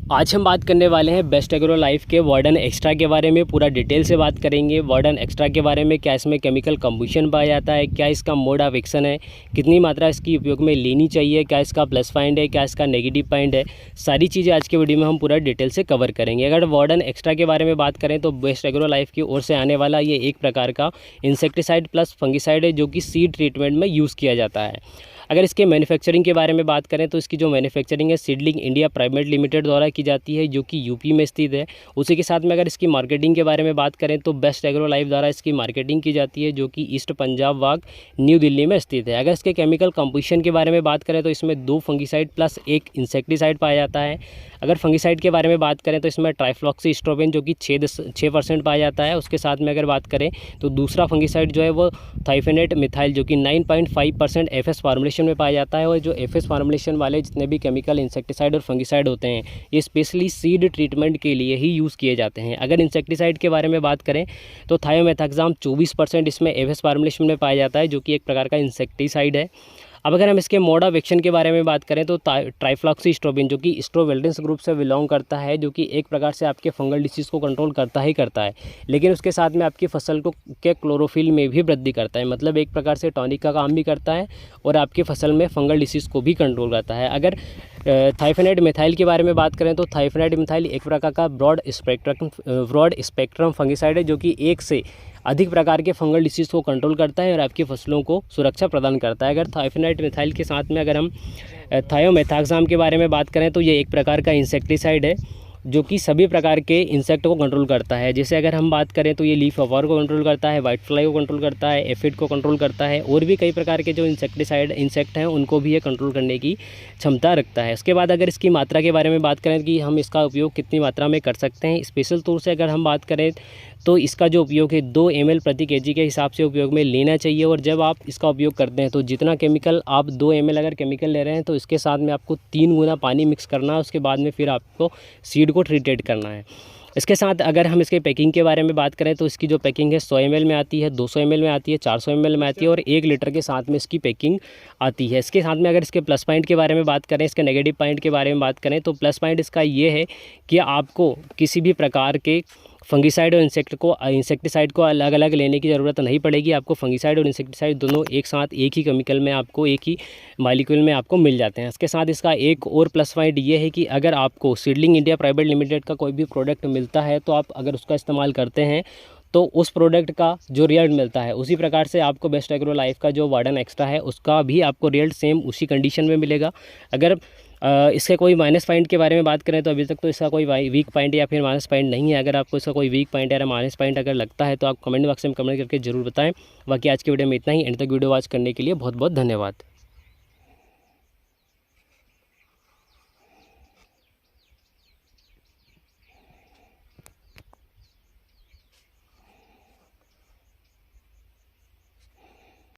आज हम बात करने वाले हैं बेस्ट एग्रो लाइफ के वार्डन एक्स्ट्रा के बारे में। पूरा डिटेल से बात करेंगे वार्डन एक्स्ट्रा के बारे में, क्या इसमें केमिकल कंबुशन पाया जाता है, क्या इसका मोड ऑफ एक्शन है, कितनी मात्रा इसकी उपयोग में लेनी चाहिए, क्या इसका प्लस पॉइंट है, क्या इसका नेगेटिव पॉइंट है। सारी चीज़ें आज के वीडियो में हम पूरा डिटेल से कवर करेंगे। अगर वार्डन एक्स्ट्रा के बारे में बात करें तो बेस्ट एग्रो लाइफ की ओर से आने वाला ये एक प्रकार का इंसेक्टिसाइड प्लस फंगिसाइड है जो कि सीड ट्रीटमेंट में यूज़ किया जाता है। अगर इसके मैन्युफैक्चरिंग के बारे में बात करें तो इसकी जो मैन्युफैक्चरिंग है सीडलिंग इंडिया प्राइवेट लिमिटेड द्वारा की जाती है जो कि यूपी में स्थित है। उसी के साथ में अगर इसकी मार्केटिंग के बारे में बात करें तो बेस्ट एग्रो लाइफ द्वारा इसकी मार्केटिंग की जाती है जो कि ईस्ट पंजाब वाग न्यू दिल्ली में स्थित है। अगर इसके केमिकल कंपोजिशन के बारे में बात करें तो इसमें 2 फंगिसाइड प्लस 1 इंसेक्टिसाइड पाया जाता है। अगर फंगिसाइड के बारे में बात करें तो इसमें ट्राइफ्लॉक्सीस्ट्रोबिन जो कि 6% पाया जाता है। उसके साथ में अगर बात करें तो दूसरा फंगिसाइड जो है वो थाइफेनेट मिथाइल जो कि 9.5% एफएस फार्मूलेशन में पाया जाता है। और जो एफएस फार्मूलेशन वाले जितने भी केमिकल इंसेक्टिसाइड और फंगिसाइड होते हैं ये स्पेशली सीड ट्रीटमेंट के लिए ही यूज़ किए जाते हैं। अगर इंसेक्टिसाइड के बारे में बात करें तो थायोमेथाक्साम 24% इसमें एफएस फार्मूलेशन में पाया जाता है जो कि एक प्रकार का इंसेक्टिसाइड है। अब अगर हम इसके मोड ऑफ एक्शन के बारे में बात करें तो ट्राइफ्लॉक्सीस्ट्रोबिन जो कि स्ट्रोवेल्डेंस ग्रुप से बिलोंग करता है जो कि एक प्रकार से आपके फंगल डिसीज़ को कंट्रोल करता ही करता है, लेकिन उसके साथ में आपकी फसल को के क्लोरोफिल में भी वृद्धि करता है। मतलब एक प्रकार से टॉनिक का काम भी करता है और आपकी फसल में फंगल डिसीज़ को भी कंट्रोल करता है। अगर थाइफेनेट मिथाइल के बारे में बात करें तो थाइफेनेट मिथाइल एक प्रकार का ब्रॉड स्पेक्ट्रम फंगिसाइड है जो कि एक से अधिक प्रकार के फंगल डिसीज़ को कंट्रोल करता है और आपकी फसलों को सुरक्षा प्रदान करता है। अगर थाइफेनेट मिथाइल के साथ में अगर हम थायोमेथाक्साम के बारे में बात करें तो ये एक प्रकार का इंसेक्टिसाइड है जो कि सभी प्रकार के इंसेक्ट को कंट्रोल करता है। जैसे अगर हम बात करें तो ये लीफ ऑवर को कंट्रोल करता है, वाइट फ्लाई को कंट्रोल करता है, एफिड को कंट्रोल करता है और भी कई प्रकार के जो इंसेक्ट हैं उनको भी ये कंट्रोल करने की क्षमता रखता है। उसके बाद अगर इसकी मात्रा के बारे में बात करें कि हम इसका उपयोग कितनी मात्रा में कर सकते हैं, स्पेशल तौर से अगर हम बात करें तो इसका जो उपयोग है 2 ml प्रति kg के हिसाब से उपयोग में लेना चाहिए। और जब आप इसका उपयोग करते हैं तो जितना केमिकल आप 2 ml अगर केमिकल ले रहे हैं तो इसके साथ में आपको 3 गुना पानी मिक्स करना है। उसके बाद में फिर आपको सीड को ट्रीटेड करना है। इसके साथ अगर हम इसके पैकिंग के बारे में बात करें तो इसकी जो पैकिंग है 100 ml में आती है, 200 ml में आती है, 400 ml में आती है और 1 लीटर के साथ में इसकी पैकिंग आती है। इसके साथ में अगर इसके प्लस पॉइंट के बारे में बात करें, इसके नेगेटिव पॉइंट के बारे में बात करें तो प्लस पॉइंट इसका ये है कि आपको किसी भी प्रकार के फंगिसाइड और इंसेक्टिसाइड को अलग अलग लेने की ज़रूरत नहीं पड़ेगी। आपको फंगिसाइड और इंसेक्टिसाइड दोनों एक साथ एक ही केमिकल में आपको एक ही मॉलिक्यूल में आपको मिल जाते हैं। इसके साथ इसका एक और प्लस पॉइंट ये है कि अगर आपको सीडलिंग इंडिया प्राइवेट लिमिटेड का कोई भी प्रोडक्ट मिलता है तो आप अगर उसका इस्तेमाल करते हैं तो उस प्रोडक्ट का जो रिजल्ट मिलता है उसी प्रकार से आपको बेस्ट एग्रो लाइफ का जो वार्डन एक्स्ट्रा है उसका भी आपको रिजल्ट सेम उसी कंडीशन में मिलेगा। अगर इसके कोई माइनस पॉइंट के बारे में बात करें तो अभी तक तो इसका कोई वीक पॉइंट या फिर माइनस पॉइंट नहीं है। अगर आपको इसका कोई वीक पॉइंट या माइनस पॉइंट अगर लगता है तो आप कमेंट बॉक्स में कमेंट करके जरूर बताएं। बाकी आज की वीडियो में इतना ही। एंड तक वीडियो वॉच करने के लिए बहुत बहुत धन्यवाद।